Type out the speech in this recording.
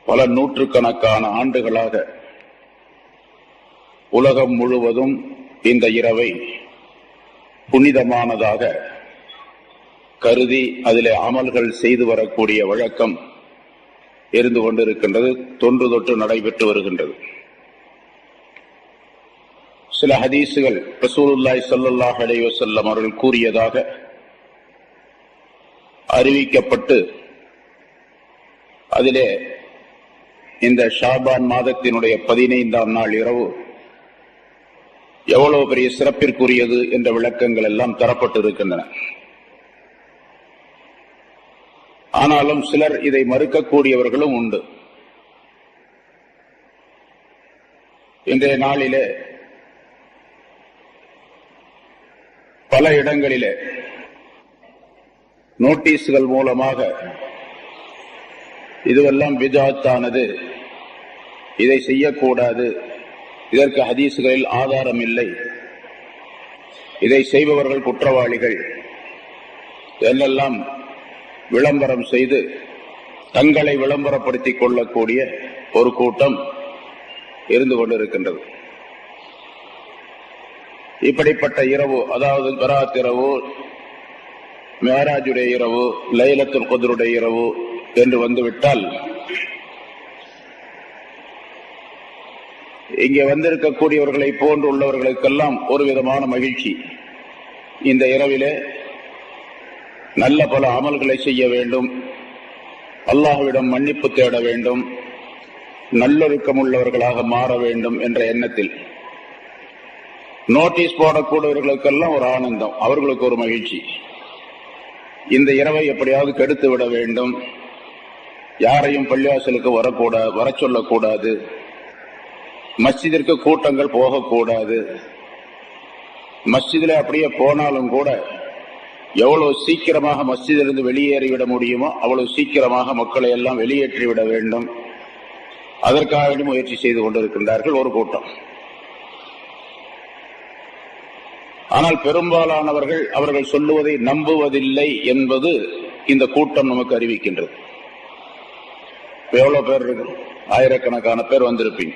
பல நூற்றுக்கணக்கான ஆண்டுகளாக உலகம் முழுவதும் இந்த இரவை புனிதமானதாக கருதி அதிலே அமல்கள் செய்து வரக்கூடிய வழக்கம் இருந்து கொண்டிருக்கின்றது, தொன்று தொட்டு நடைபெற்று வருகின்றது. சில ஹதீசுகள் ரசூலுல்லாஹி ஸல்லல்லாஹு அலைஹி வஸல்லம் அவர்கள் கூறியதாக அறிவிக்கப்பட்டு அதிலே இந்த ஷாபான் மாதத்தினுடைய 15ஆம் நாள் இரவு எவ்வளவு பெரிய சிறப்பிற்குரியது என்ற விளக்கங்கள் எல்லாம் தரப்பட்டு இருக்கின்றன. ஆனாலும் சிலர் இதை மறுக்கக்கூடியவர்களும் உண்டு. இன்றைய நாளிலே பல இடங்களிலே நோட்டீஸ்கள் மூலமாக இதுவெல்லாம் பித்அத்தானது, இதை செய்யக்கூடாது, இதற்கு ஹதீஸ்களில் ஆதாரம் இல்லை, இதை செய்பவர்கள் குற்றவாளிகள் என்றெல்லாம் விளம்பரம் செய்து தங்களை விளம்பரப்படுத்திக் கொள்ளக்கூடிய ஒரு கூட்டம் இருந்து கொண்டிருக்கின்றது. இப்படிப்பட்ட இரவு, அதாவது பராத் இரவு, மிஅராஜுடைய இரவு, லைலத்துல் கத்ருடைய இரவு என்று வந்துவிட்டால் இங்கே வந்திருக்கக்கூடியவர்களை போன்று உள்ளவர்களுக்கெல்லாம் ஒரு விதமான மகிழ்ச்சி. இந்த இரவிலே நல்ல பல அமல்களை செய்ய வேண்டும், அல்லாஹ்விடம் மன்னிப்பு தேட வேண்டும், நல்லொழுக்கம் உள்ளவர்களாக மாற வேண்டும் என்ற எண்ணத்தில் நோட்டீஸ் போடக்கூடியவர்களுக்கெல்லாம் ஒரு ஆனந்தம், அவர்களுக்கு ஒரு மகிழ்ச்சி. இந்த இரவை எப்படியாவது கெடுத்து விட வேண்டும், யாரையும் பள்ளிவாசலுக்கு வர சொல்லக்கூடாது, மஸ்ஜிதிற்கு கூட்டங்கள் போகக்கூடாது, மஸ்ஜிதில் அப்படியே போனாலும் கூட எவ்வளவு சீக்கிரமாக மஸ்ஜிதிலிருந்து வெளியேறிவிட முடியுமோ அவ்வளவு சீக்கிரமாக மக்களை எல்லாம் வெளியேற்றிவிட வேண்டும், அதற்காக முயற்சி செய்து கொண்டிருக்கின்றார்கள் ஒரு கூட்டம். ஆனால் பெரும்பாலானவர்கள் அவர்கள் சொல்லுவதை நம்புவதில்லை என்பது இந்த கூட்டம் நமக்கு அறிவிக்கின்றது. எவ்வளவு பேர் இருக்கு? ஆயிரக்கணக்கான பேர் வந்திருப்பீங்க.